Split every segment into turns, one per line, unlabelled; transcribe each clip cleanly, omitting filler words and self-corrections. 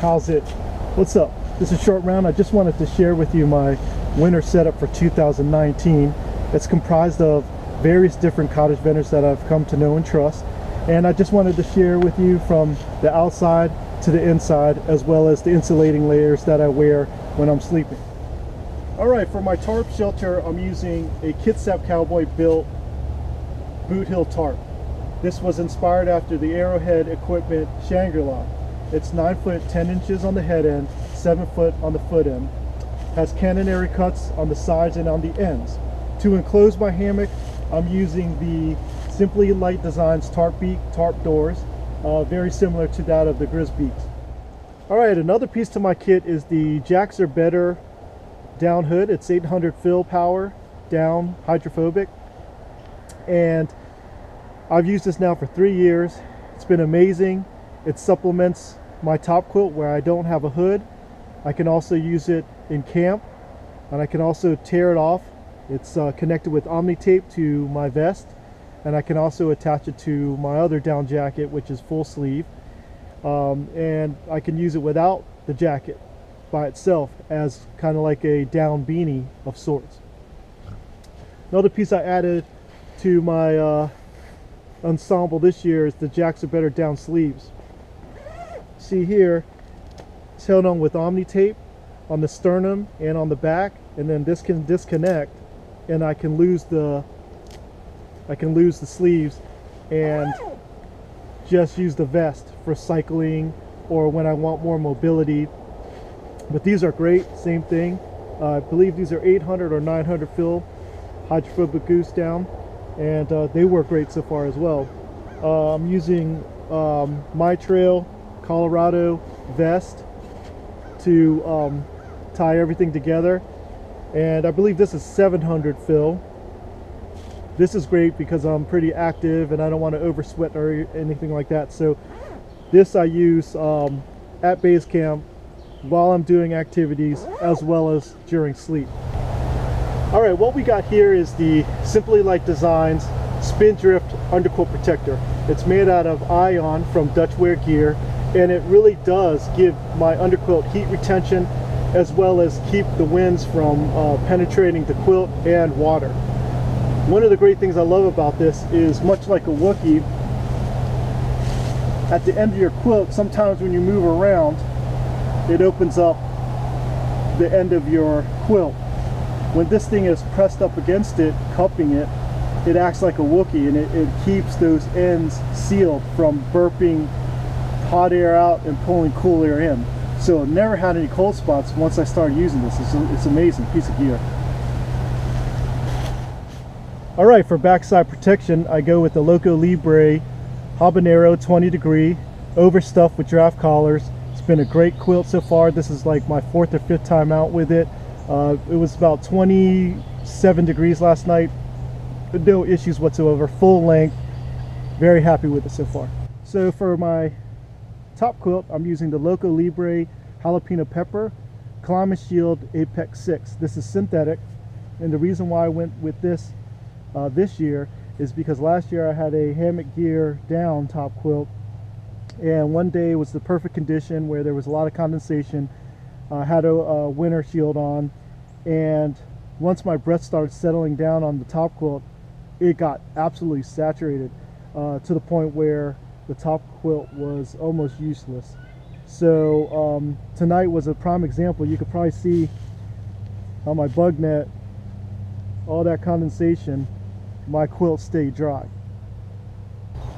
How's it? What's up? This is Short Round. I just wanted to share with you my winter setup for 2019. It's comprised of various different cottage vendors that I've come to know and trust, and I just wanted to share with you from the outside to the inside, as well as the insulating layers that I wear when I'm sleeping. Alright, for my tarp shelter, I'm using a Kitsap Cowboy built Boot Hill tarp. This was inspired after the Arrowhead Equipment Shangri-La. It's 9 foot 10 inches on the head end, 7 foot on the foot end. Has canonary cuts on the sides and on the ends. To enclose my hammock, I'm using the Simply Light Designs tarp beak tarp doors, very similar to that of the Grizz Beaks. Alright, another piece to my kit is the Jacks Are Better down hood. It's 800 fill power, down, hydrophobic, and I've used this now for 3 years. It's been amazing. It supplements my top quilt where I don't have a hood. I can also use it in camp, and I can also tear it off. It's connected with Omni tape to my vest, and I can also attach it to my other down jacket, which is full sleeve, and I can use it without the jacket by itself as kind of like a down beanie of sorts. Another piece I added to my ensemble this year is the Jacks Are Better down sleeves. See here, it's held on with Omni tape on the sternum and on the back, and then this can disconnect, and I can lose the sleeves and just use the vest for cycling or when I want more mobility. But these are great, same thing. I believe these are 800 or 900 fill hydrophobic goose down, and they work great so far as well. I'm using My Trail Colorado vest to tie everything together, and I believe this is 700 fill. This is great because I'm pretty active and I don't want to over sweat or anything like that, so this I use at base camp while I'm doing activities as well as during sleep. Alright, what we got here is the Simply Light Designs Spindrift Underquilt Protector. It's made out of Ion from Dutch Wear Gear, and it really does give my underquilt heat retention as well as keep the winds from penetrating the quilt and water. One of the great things I love about this is, much like a Wookiee, at the end of your quilt, sometimes when you move around, it opens up the end of your quilt. When this thing is pressed up against it, cupping it, it acts like a Wookiee, and it keeps those ends sealed from burping hot air out and pulling cool air in. So I've never had any cold spots once I started using this. It's an amazing piece of gear. Alright, for backside protection, I go with the Loco Libre Habanero 20 degree, overstuffed with draft collars. It's been a great quilt so far. This is like my 4th or 5th time out with it. It was about 27 degrees last night, but no issues whatsoever. Full length, very happy with it so far. So for my top quilt, I'm using the Loco Libre Jalapeno Pepper Climate Shield Apex 6. This is synthetic, and the reason why I went with this this year is because last year I had a Hammock Gear down top quilt, and one day was the perfect condition where there was a lot of condensation. I had a winter shield on, and once my breath started settling down on the top quilt, it got absolutely saturated to the point where the top quilt was almost useless. So tonight was a prime example. You could probably see on my bug net, all that condensation, my quilt stayed dry.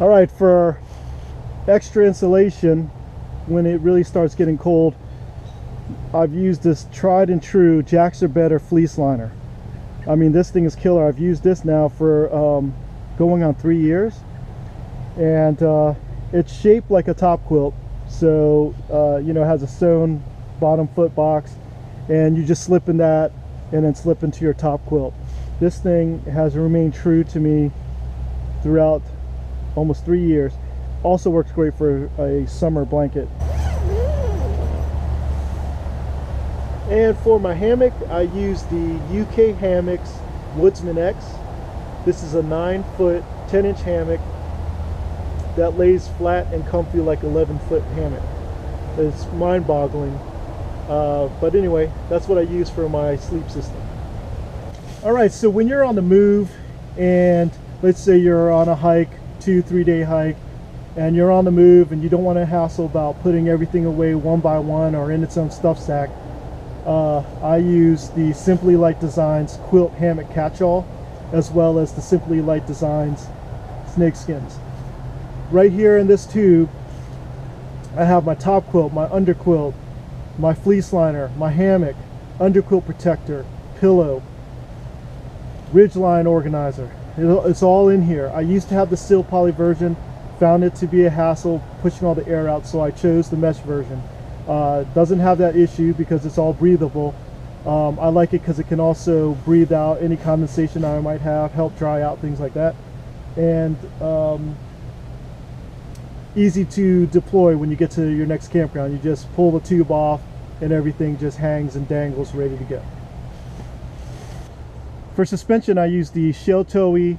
Alright, for extra insulation when it really starts getting cold, I've used this tried and true Jacks Are Better fleece liner. I mean, this thing is killer. I've used this now for going on 3 years, and it's shaped like a top quilt, so you know, it has a sewn bottom foot box, and you just slip in that and then slip into your top quilt. This thing has remained true to me throughout almost 3 years. Also works great for a summer blanket. And for my hammock, I use the UK Hammocks Woodsman X. This is a 9 foot 10 inch hammock that lays flat and comfy like 11-foot hammock. It's mind-boggling. But anyway, that's what I use for my sleep system. All right, so when you're on the move, and let's say you're on a hike, 2-3 day hike, and you're on the move and you don't want to hassle about putting everything away one by one or in its own stuff sack, I use the Simply Light Designs quilt hammock catch-all, as well as the Simply Light Designs snake skins. Right here in this tube, I have my top quilt, my under quilt, my fleece liner, my hammock, underquilt protector, pillow, ridgeline organizer. It's all in here. I used to have the steel poly version, found it to be a hassle pushing all the air out, so I chose the mesh version. Doesn't have that issue because it's all breathable. I like it because it can also breathe out any condensation I might have, help dry out things like that, and easy to deploy when you get to your next campground. You just pull the tube off and everything just hangs and dangles ready to go. For suspension, I use the Sheltoe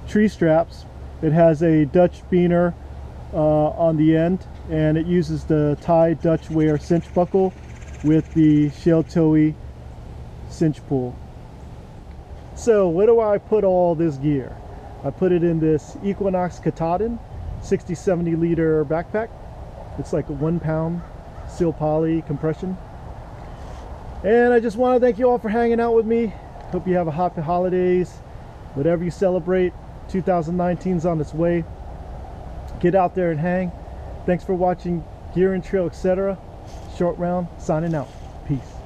tree straps. It has a Dutch Beener on the end, and it uses the Thai Dutch Wear cinch buckle with the Sheltoe cinch pull. So where do I put all this gear? I put it in this Equinox Katahdin 60-70 liter backpack. It's like a 1 pound steel poly compression. And I just want to thank you all for hanging out with me. Hope you have a happy holidays. Whatever you celebrate, 2019's on its way. Get out there and hang. Thanks for watching Gear and Trail, etc. Short Round signing out. Peace.